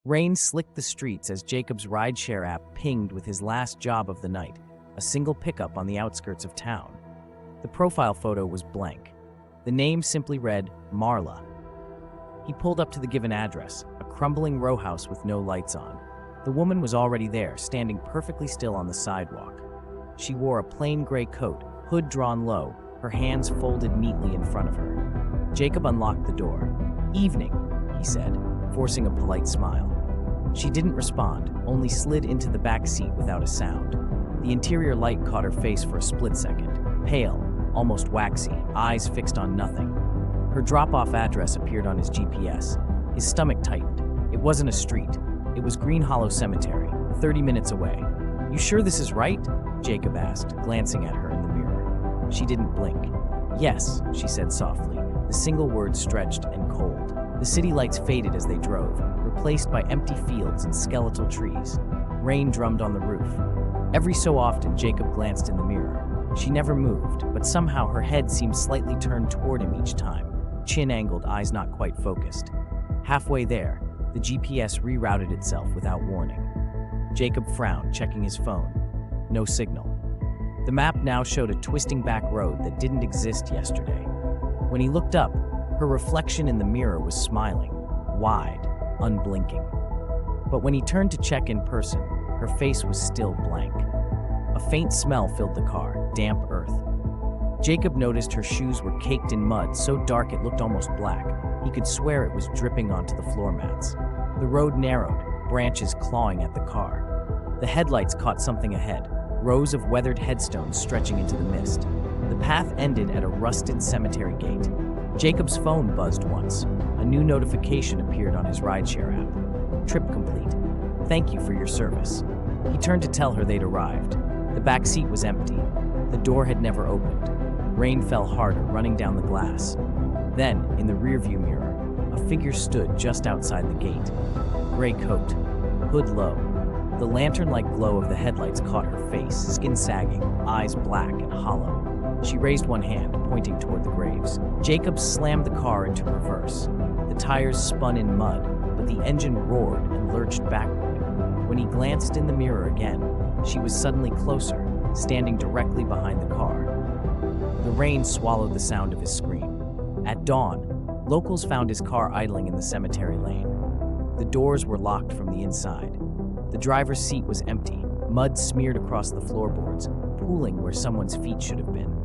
Rain slicked the streets as Jacob's rideshare app pinged with his last job of the night, a single pickup on the outskirts of town. The profile photo was blank. The name simply read Marla. He pulled up to the given address, a crumbling row house with no lights on. The woman was already there, standing perfectly still on the sidewalk. She wore a plain gray coat, hood drawn low, her hands folded neatly in front of her. Jacob unlocked the door. "Evening," he said, forcing a polite smile. She didn't respond, only slid into the back seat without a sound. The interior light caught her face for a split second, pale, almost waxy, eyes fixed on nothing. Her drop-off address appeared on his GPS. His stomach tightened. It wasn't a street. It was Green Hollow Cemetery, 30 minutes away. "You sure this is right?" Jacob asked, glancing at her in the mirror. She didn't blink. "Yes," she said softly, the single word stretched and cold. The city lights faded as they drove, replaced by empty fields and skeletal trees. Rain drummed on the roof. Every so often, Jacob glanced in the mirror. She never moved, but somehow her head seemed slightly turned toward him each time, chin angled, eyes not quite focused. Halfway there, the GPS rerouted itself without warning. Jacob frowned, checking his phone. No signal. The map now showed a twisting back road that didn't exist yesterday. When he looked up, her reflection in the mirror was smiling, wide, unblinking. But when he turned to check in person, her face was still blank. A faint smell filled the car, damp earth. Jacob noticed her shoes were caked in mud, so dark it looked almost black. He could swear it was dripping onto the floor mats. The road narrowed, branches clawing at the car. The headlights caught something ahead, rows of weathered headstones stretching into the mist. The path ended at a rusted cemetery gate. Jacob's phone buzzed once. A new notification appeared on his rideshare app. "Trip complete. Thank you for your service." He turned to tell her they'd arrived. The back seat was empty. The door had never opened. Rain fell harder, running down the glass. Then, in the rearview mirror, a figure stood just outside the gate. Gray coat, hood low. The lantern-like glow of the headlights caught her face, skin sagging, eyes black and hollow. She raised one hand, pointing toward the graves. Jacob slammed the car into reverse. The tires spun in mud, but the engine roared and lurched backward. When he glanced in the mirror again, she was suddenly closer, standing directly behind the car. The rain swallowed the sound of his scream. At dawn, locals found his car idling in the cemetery lane. The doors were locked from the inside. The driver's seat was empty, mud smeared across the floorboards, pooling where someone's feet should have been.